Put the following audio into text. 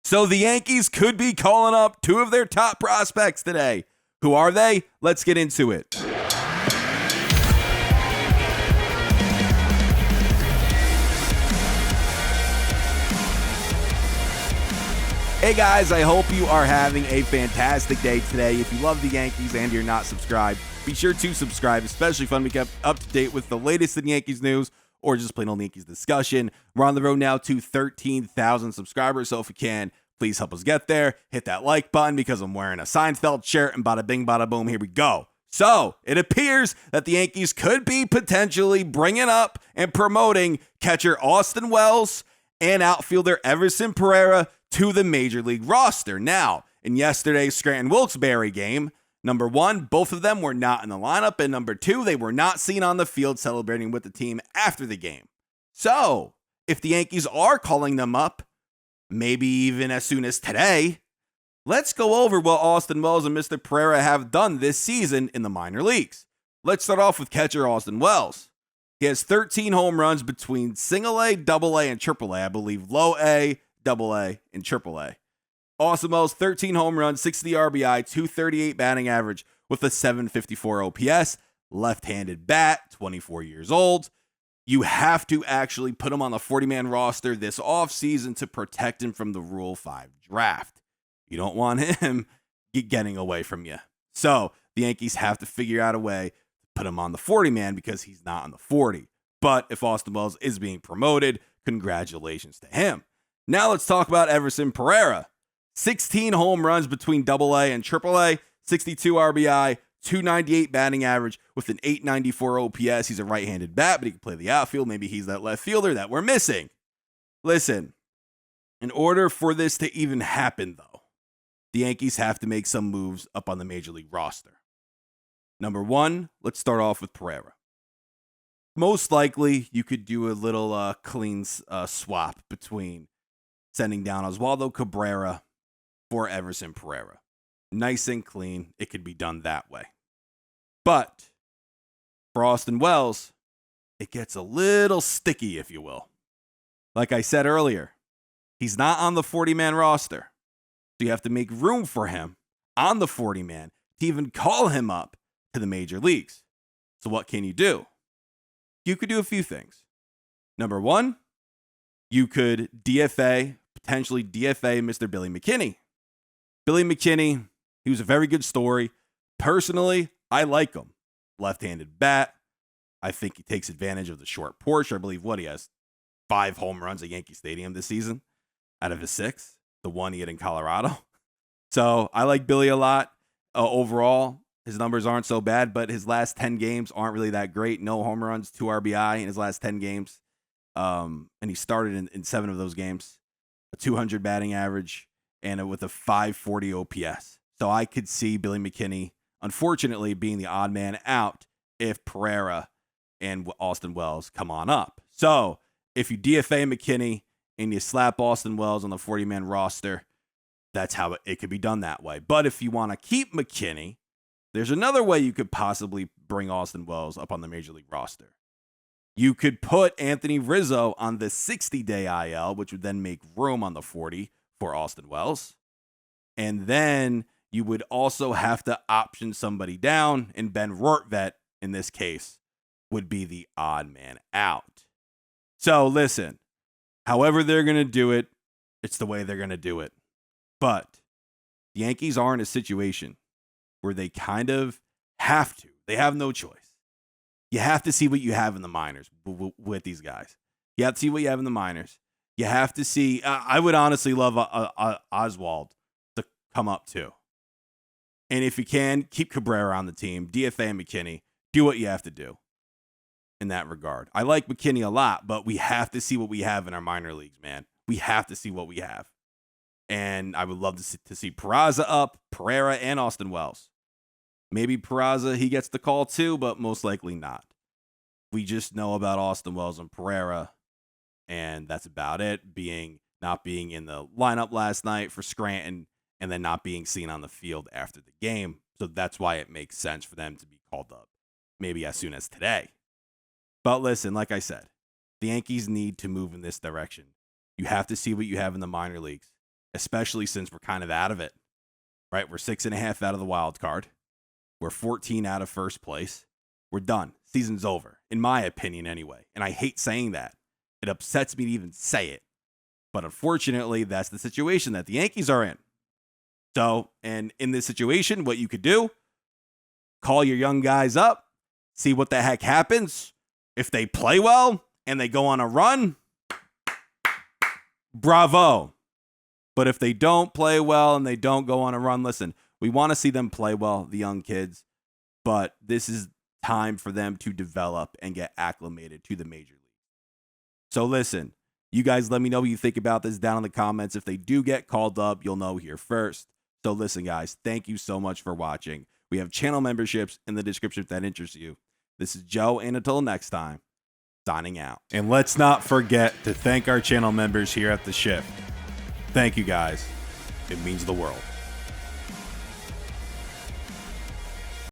So the Yankees could be calling up two of their top prospects today. Who are they? Let's get into it. Hey guys, I hope you are having a fantastic day today. If you love the Yankees and you're not subscribed, be sure to subscribe, especially fun to be kept up to date with the latest in Yankees news or just plain old Yankees discussion. We're on the road now to 13,000 subscribers, so if you can, please help us get there. Hit that like button because I'm wearing a Seinfeld shirt, and bada bing, bada boom, here we go. So it appears that the Yankees could be potentially bringing up and promoting catcher Austin Wells and outfielder Everson Pereira to the Major League roster. Now, in yesterday's Scranton-Wilkes-Barre game, number one, both of them were not in the lineup, and number two, they were not seen on the field celebrating with the team after the game. So, if the Yankees are calling them up, maybe even as soon as today, let's go over what Austin Wells and Mr. Pereira have done this season in the minor leagues. Let's start off with catcher Austin Wells. He has 13 home runs between single A, double A, and triple A. I believe low A, double A, and triple A. Austin Wells, 13 home runs, 60 RBI, 238 batting average with a 754 OPS, left-handed bat, 24 years old. You have to actually put him on the 40-man roster this offseason to protect him from the Rule 5 draft. You don't want him getting away from you. So the Yankees have to figure out a way to put him on the 40-man because he's not on the 40. But if Austin Wells is being promoted, congratulations to him. Now let's talk about Everson Pereira. 16 home runs between AA and AAA, 62 RBI, 298 batting average with an 894 OPS. He's a right-handed bat, but he can play the outfield. Maybe he's that left fielder that we're missing. Listen, in order for this to even happen, though, the Yankees have to make some moves up on the Major League roster. Number one, let's start off with Pereira. Most likely, you could do a little clean swap between sending down Oswaldo Cabrera for Everson Pereira. Nice and clean. It could be done that way. But for Austin Wells, it gets a little sticky, if you will. Like I said earlier, he's not on the 40-man roster. So you have to make room for him on the 40-man to even call him up to the major leagues. So what can you do? You could do a few things. Number one, you could potentially DFA Mr. Billy McKinney. Billy McKinney, he was a very good story. Personally, I like him. Left-handed bat. I think he takes advantage of the short porch. I believe he has 5 home runs at Yankee Stadium this season out of his 6. The one he had in Colorado. So I like Billy a lot. Overall, his numbers aren't so bad, but his last 10 games aren't really that great. No home runs, 2 RBI in his last 10 games. And he started in 7 of those games. A 200 batting average and with a 540 OPS. So I could see Billy McKinney, unfortunately, being the odd man out if Pereira and Austin Wells come on up. So if you DFA McKinney and you slap Austin Wells on the 40-man roster, that's how it could be done that way. But if you want to keep McKinney, there's another way you could possibly bring Austin Wells up on the Major League roster. You could put Anthony Rizzo on the 60-day IL, which would then make room on the 40 for Austin Wells. And then you would also have to option somebody down, and Ben Rortvedt, in this case, would be the odd man out. So listen, however they're going to do it, it's the way they're going to do it. But the Yankees are in a situation where they kind of have to. They have no choice. You have to see what you have in the minors with these guys. You have to see what you have in the minors. You have to see. I would honestly love Oswald to come up too. And if you can, keep Cabrera on the team. DFA McKinney. Do what you have to do in that regard. I like McKinney a lot, but we have to see what we have in our minor leagues, man. We have to see what we have. And I would love to see Peraza up, Pereira, and Austin Wells. Maybe Peraza, he gets the call too, but most likely not. We just know about Austin Wells and Pereira, and that's about it. Not being in the lineup last night for Scranton, and then not being seen on the field after the game. So that's why it makes sense for them to be called up, maybe as soon as today. But listen, like I said, the Yankees need to move in this direction. You have to see what you have in the minor leagues. especially since we're kind of out of it, right? We're 6.5 out of the wild card. We're 14 out of first place. We're done. Season's over, in my opinion anyway. And I hate saying that. It upsets me to even say it. But unfortunately, that's the situation that the Yankees are in. So, and in this situation, what you could do, call your young guys up, see what the heck happens. If they play well and they go on a run, bravo. But if they don't play well and they don't go on a run, listen, we want to see them play well, the young kids, but this is time for them to develop and get acclimated to the major league. So listen, you guys let me know what you think about this down in the comments. If they do get called up, you'll know here first. So listen, guys, thank you so much for watching. We have channel memberships in the description if that interests you. This is Joe, and until next time, signing out. And let's not forget to thank our channel members here at The Shift. Thank you, guys. It means the world.